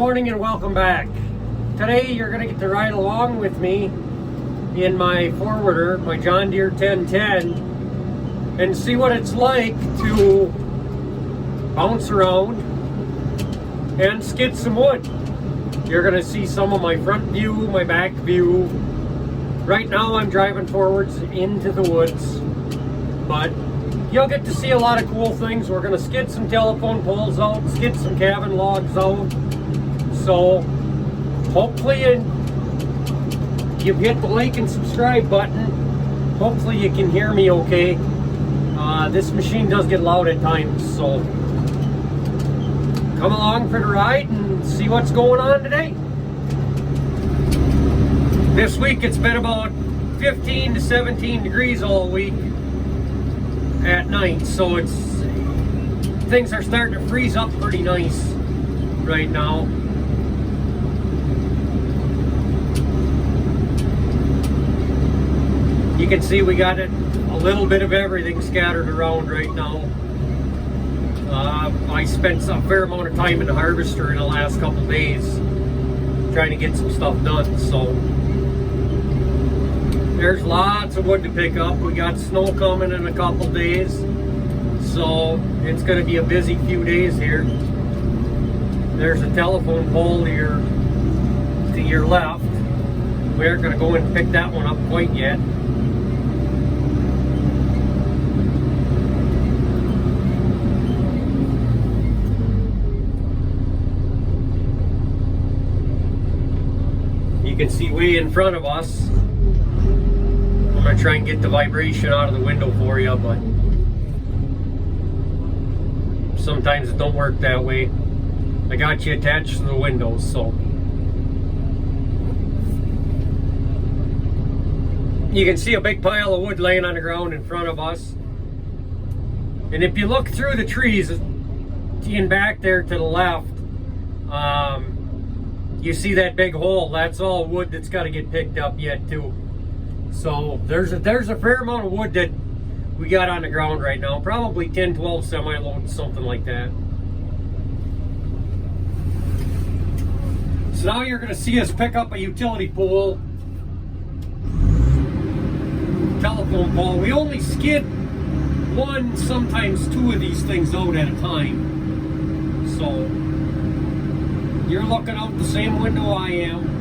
morning and welcome back. Today you're going to get to ride along with me in my forwarder, my John Deere 1010, and see what it's like to bounce around and skid some wood. You're going to see some of my front view, my back view. Right now I'm driving forwards into the woods, but you'll get to see a lot of cool things. We're going to skid some telephone poles out, skid some cabin logs out. So hopefully you hit the like and subscribe button. Hopefully you can hear me okay. This machine does get loud at times, so come along for the ride and see what's going on today. This week it's been about 15 to 17 degrees all week at night, so things are starting to freeze up pretty nice right now. You can see we got a little bit of everything scattered around right now. I spent a fair amount of time in the harvester in the last couple days trying to get some stuff done, so there's lots of wood to pick up. We got snow coming in a couple days, so it's going to be a busy few days here. There's a telephone pole to your left. We aren't going to go and pick that one up quite yet. You can see way in front of us. I'm going to try and get the vibration out of the window for you, but sometimes it don't work that way. I got you attached to the windows, so you can see a big pile of wood laying on the ground in front of us. And if you look through the trees in back there to the left, you see that big hole. That's all wood that's got to get picked up yet too. So there's a fair amount of wood that we got on the ground right now. Probably 10, 12 semi-loads, something like that. So now you're going to see us pick up a utility pole, telephone pole. We only skid one, sometimes two of these things out at a time. So you're looking out the same window I am.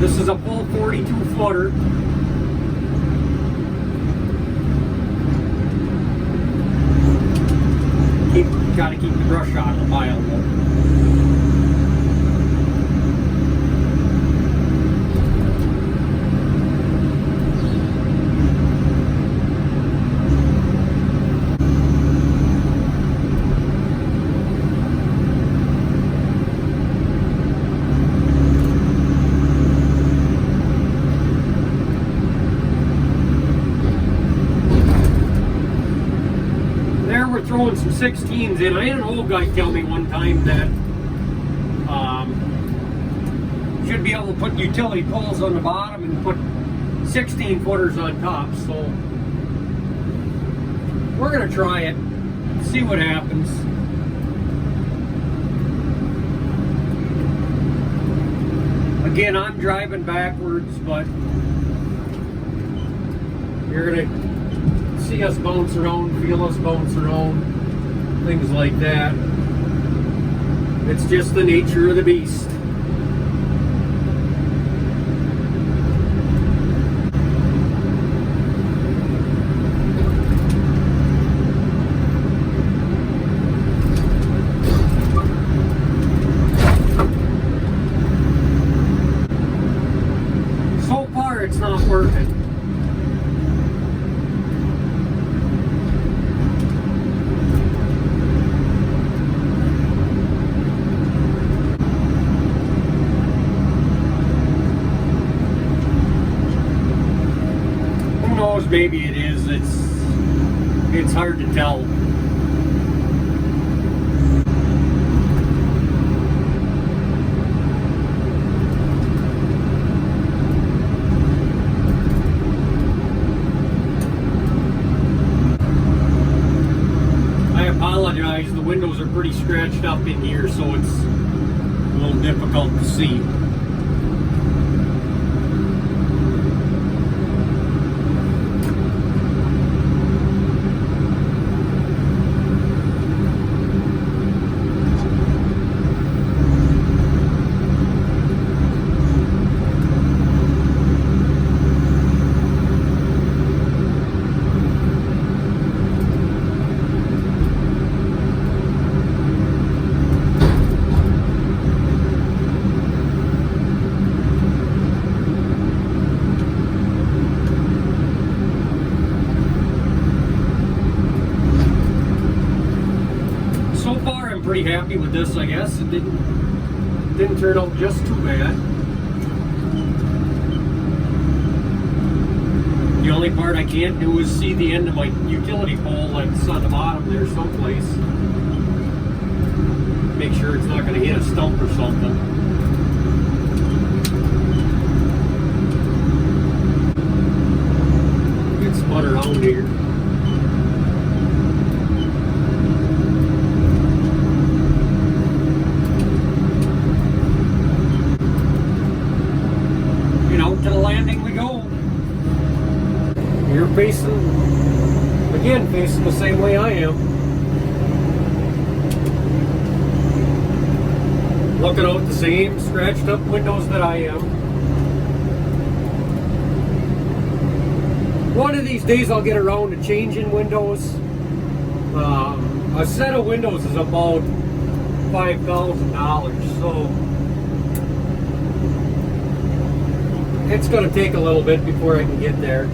This is a full 42 footer. Gotta keep the brush out of the pile though. Throwing some 16s in. I had an old guy tell me one time that you should be able to put utility poles on the bottom and put 16 footers on top. So we're going to try it, see what happens. Again, I'm driving backwards, but you're going to see us bounce around, feel us bounce around, things like that. It's just the nature of the beast. So far it's not working. Maybe it is. It's hard to tell. apologize, the windows are pretty scratched up in here, so it's a little difficult to see. Pretty happy with this, I guess. It didn't turn out just too bad. The only part I can't do is see the end of my utility pole that's on the bottom there someplace. Make sure it's not going to hit a stump or something. Get spun around here. To the landing we go. You're facing the same way I am. Looking out the same scratched up windows that I am. One of these days I'll get around to changing windows. A set of windows is about $5,000, so it's going to take a little bit before I can get there.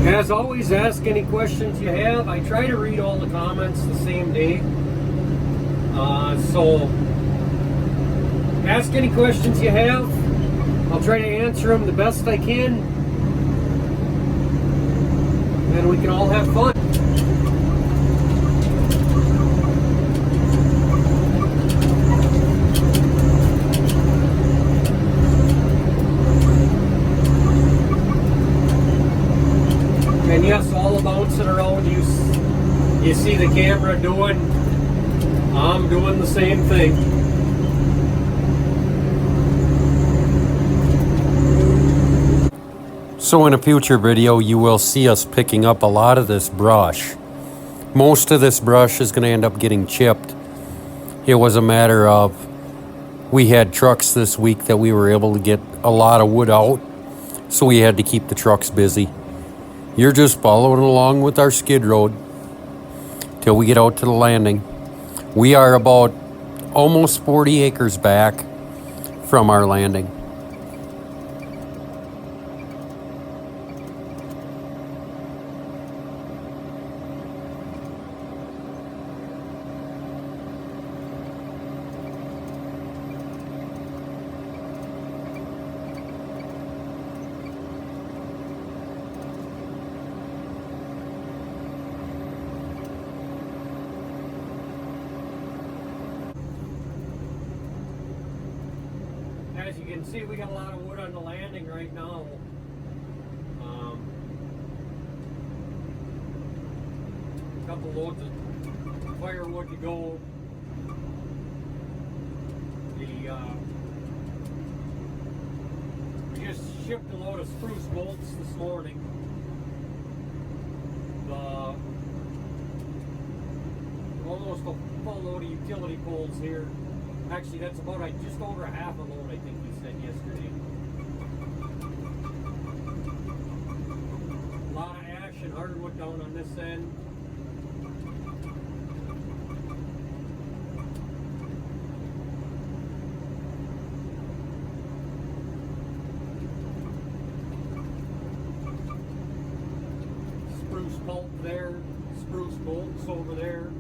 As always, ask any questions you have. I try to read all the comments the same day. So ask any questions you have. I'll try to answer them the best I can. And we can all have fun. And yes, all the bouncing around you see the camera doing, I'm doing the same thing. So in a future video, you will see us picking up a lot of this brush. Most of this brush is going to end up getting chipped. It was a matter of, we had trucks this week that we were able to get a lot of wood out, so we had to keep the trucks busy. You're just following along with our skid road till we get out to the landing. We are about almost 40 acres back from our landing. As you can see, we got a lot of wood on the landing right now. A couple loads of firewood to go. We just shipped a load of spruce bolts this morning. Almost a full load of utility poles here. Actually, that's about just over a half a load, I think he said yesterday. A lot of ash and hardwood down on this end. Spruce pulp there, spruce bolts over there.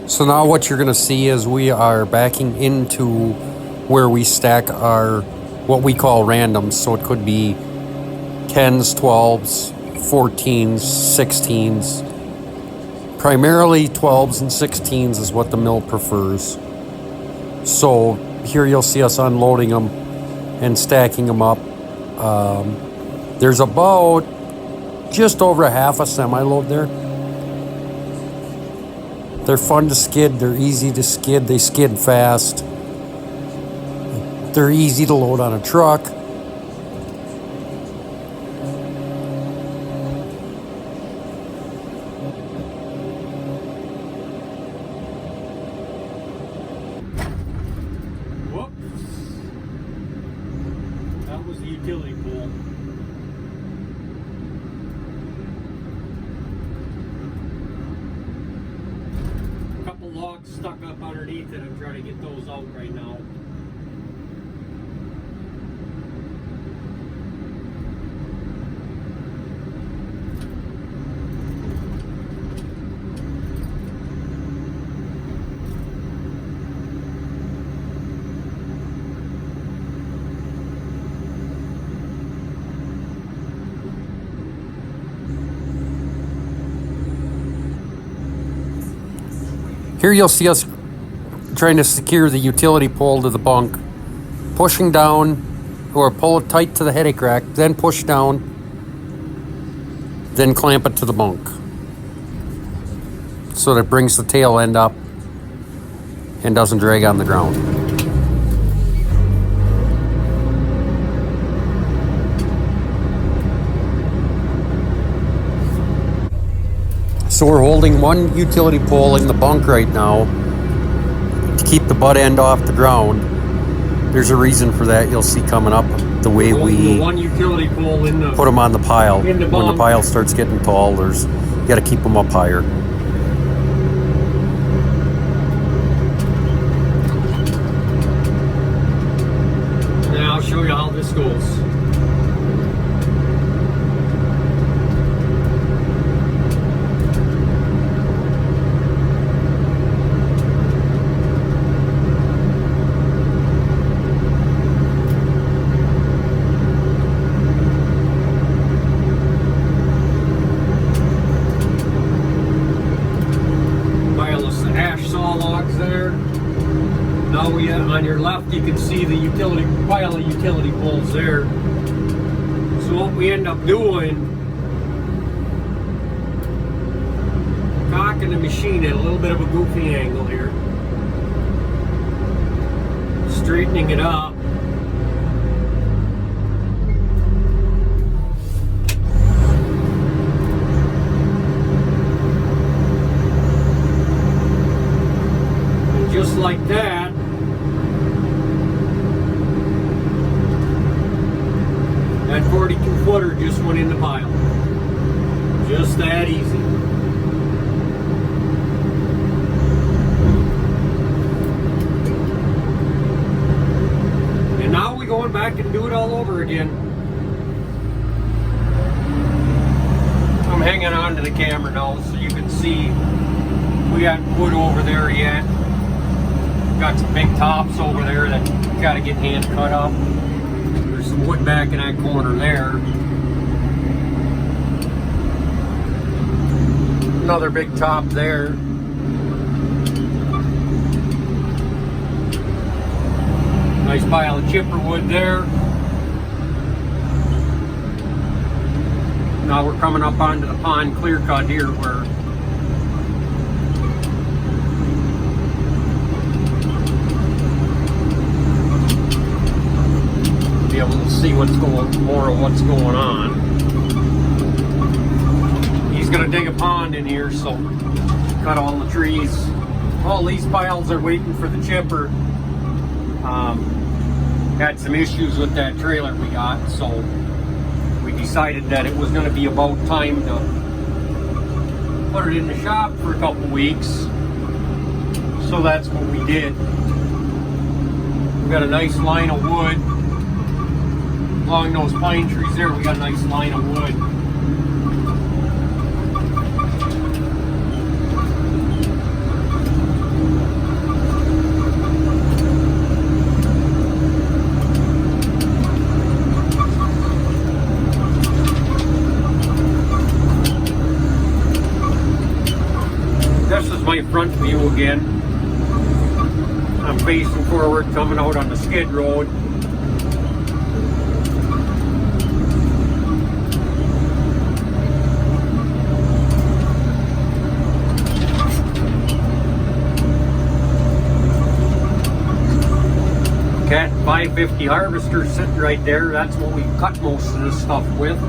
So now what you're going to see is we are backing into where we stack our, what we call randoms. So it could be 10s, 12s, 14s, 16s. Primarily 12s and 16s is what the mill prefers. So here you'll see us unloading them and stacking them up. There's about just over half a semi-load there. They're fun to skid. They're easy to skid. They skid fast. They're easy to load on a truck. Whoops. That was the utility pole. A couple logs stuck up underneath it. I'm trying to get those out right now. Here you'll see us trying to secure the utility pole to the bunk, pushing down or pull it tight to the headache rack, then push down, then clamp it to the bunk so that it brings the tail end up and doesn't drag on the ground. So we're holding one utility pole in the bunk right now to keep the butt end off the ground. There's a reason for that you'll see coming up the way we one utility pole in the put them on the pile. in the When the bunk. pile starts getting tall, you got to keep them up higher. Now I'll show you how this goes. Now on your left you can see the pile of utility poles there. So what we end up doing, cocking the machine at a little bit of a goofy angle here, straightening it up. And just like that, that 42 footer just went in the pile. Just that easy. And now we're going back and do it all over again. I'm hanging on to the camera now so you can see we got wood over there yet. Got some big tops over there that got to get hand cut up. Some wood back in that corner there. Another big top there. Nice pile of chipper wood there. Now we're coming up onto the pond clear cut here where be able to see more of what's going on. He's gonna dig a pond in here, so cut all the trees. All these piles are waiting for the chipper. Had some issues with that trailer we got, so we decided that it was gonna be about time to put it in the shop for a couple weeks. So that's what we did. We got a nice line of wood. Along those pine trees there, we got a nice line of wood. view again. I'm facing forward, coming out on the skid road. Cat 550 harvester sitting right there. That's what we cut most of this stuff with.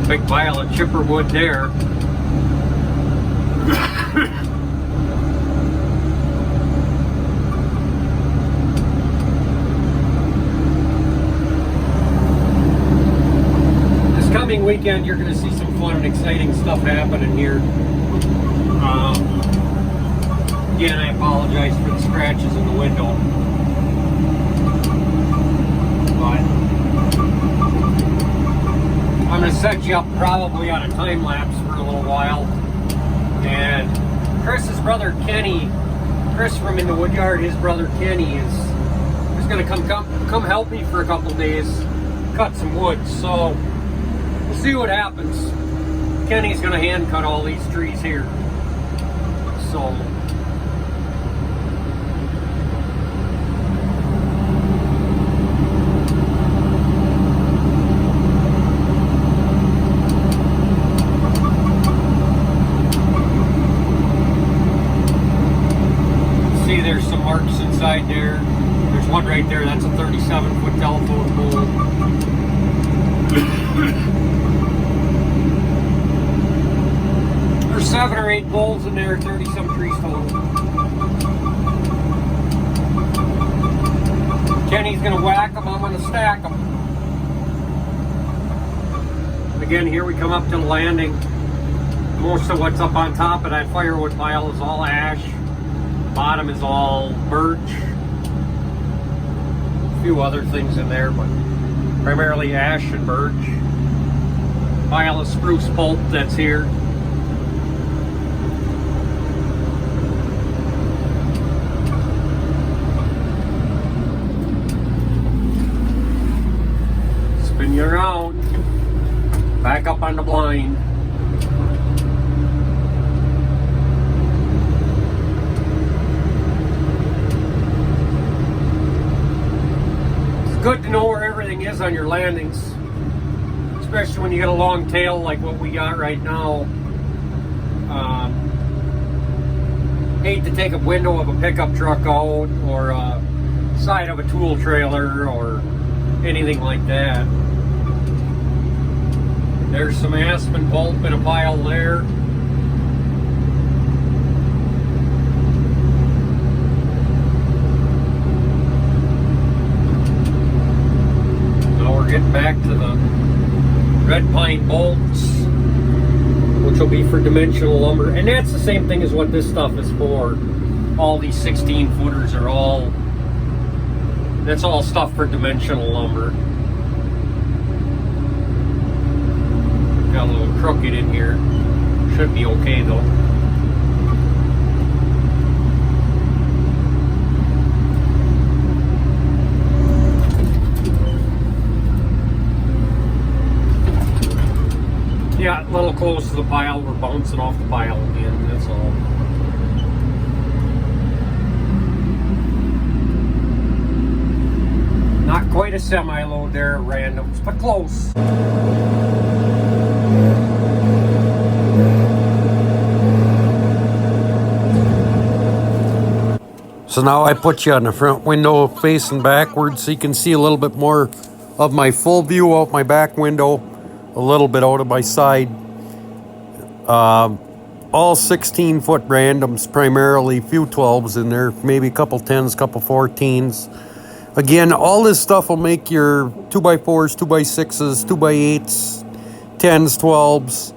Big pile of chipper wood there. This coming weekend, you're going to see some fun and exciting stuff happening here. Again, I apologize for the scratches in the window. I'm going to set you up probably on a time lapse for a little while. And Chris's brother Kenny, Chris from In the Woodyard, his brother Kenny is going to come help me for a couple days, cut some wood. So we'll see what happens. Kenny's going to hand cut all these trees here. So there's some marks inside there. There's one right there. That's a 37-foot telephone pole. There's 7 or 8 poles in there, 30-some trees total. Kenny's going to whack them. I'm going to stack them. Again, here we come up to the landing. Most of what's up on top of that firewood pile is all ash. Bottom is all birch. A few other things in there, but primarily ash and birch. Pile of spruce pulp that's here. Spin you around. Back up on the blind. Good to know where everything is on your landings, especially when you get a long tail like what we got right now. Hate to take a window of a pickup truck out or a side of a tool trailer or anything like that. There's some aspen pulp in a pile there. Getting back to the red pine bolts, which will be for dimensional lumber, and that's the same thing as what this stuff is for. All these 16 footers are all, that's all stuff for dimensional lumber. Got a little crooked in here, should be okay though. Yeah, a little close to the pile. We're bouncing off the pile again, that's all. Not quite a semi-load there at randoms, but close. So now I put you on the front window facing backwards so you can see a little bit more of my full view out my back window, a little bit out of my side. all 16-foot randoms, primarily, few 12s in there, maybe a couple 10s, couple 14s. Again, all this stuff will make your 2x4s, 2x6s, 2x8s, 10s, 12s,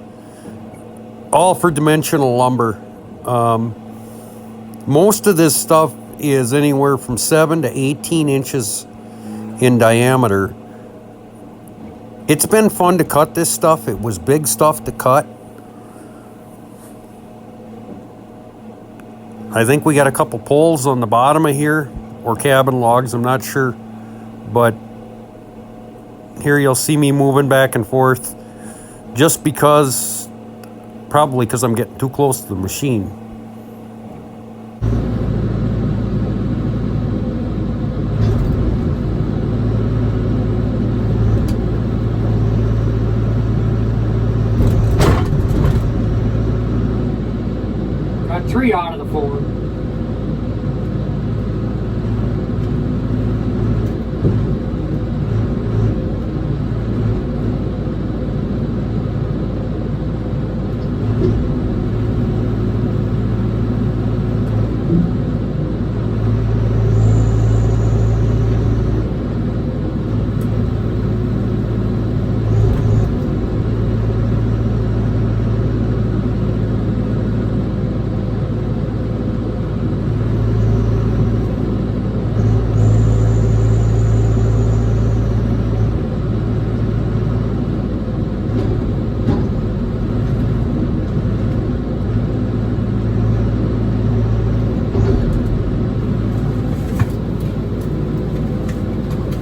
all for dimensional lumber. Most of this stuff is anywhere from 7 to 18 inches in diameter. It's been fun to cut this stuff. It was big stuff to cut. I think we got a couple poles on the bottom of here, or cabin logs, I'm not sure. But here you'll see me moving back and forth just because, probably because I'm getting too close to the machine. Got 3 out of the 4.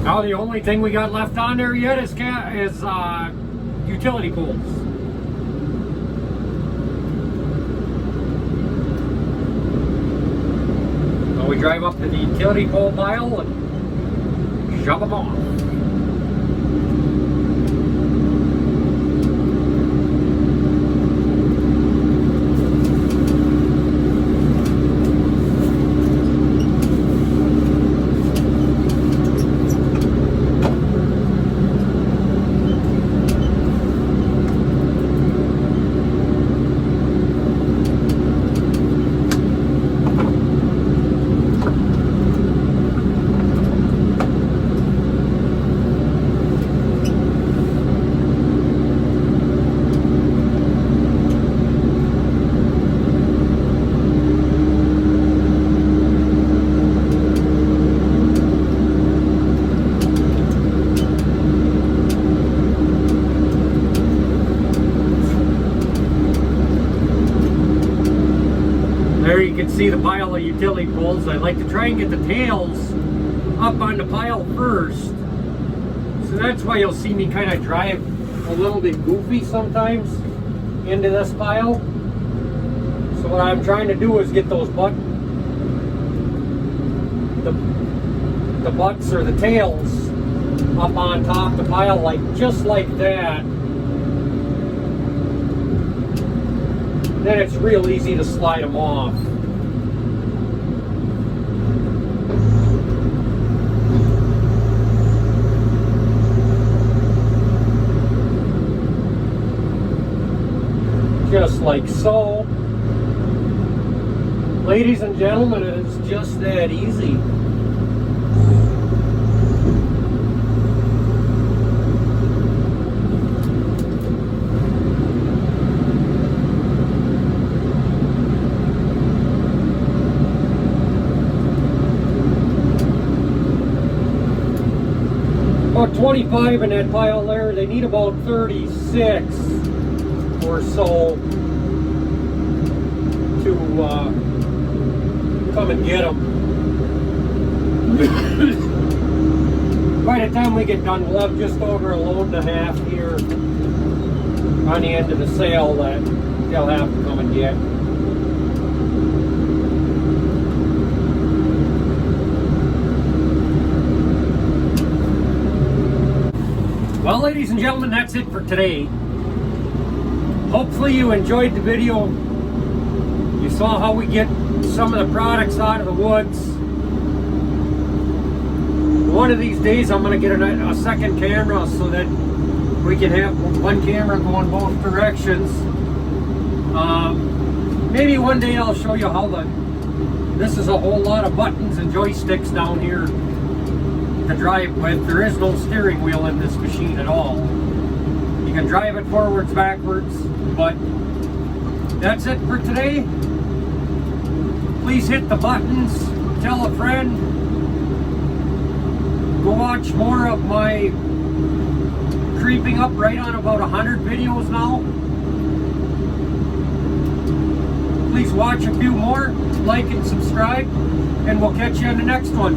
Now the only thing we got left on there yet is utility poles. So we drive up to the utility pole pile and shove them off. There you can see the pile of utility poles. I like to try and get the tails up on the pile first. So that's why you'll see me kind of drive a little bit goofy sometimes into this pile. So what I'm trying to do is get those the butts or the tails up on top of the pile, like just like that. Then it's real easy to slide them off. Just like so. Ladies and gentlemen, it's just that easy. About 25 in that pile there. They need about 36 or so to come and get them. By the time we get done, we'll have just over a load and a half here on the end of the sail that they'll have to come and get. Well, ladies and gentlemen, that's it for today. Hopefully you enjoyed the video. You saw how we get some of the products out of the woods. One of these days I'm going to get a second camera so that we can have one camera going both directions. maybe one day I'll show you how this is a whole lot of buttons and joysticks down here to drive with. There is no steering wheel in this machine at all. You can drive it forwards, backwards, but that's it for today. Please hit the buttons, tell a friend, go watch more of my creeping up right on about 100 videos now. Please watch a few more, like and subscribe, and we'll catch you on the next one.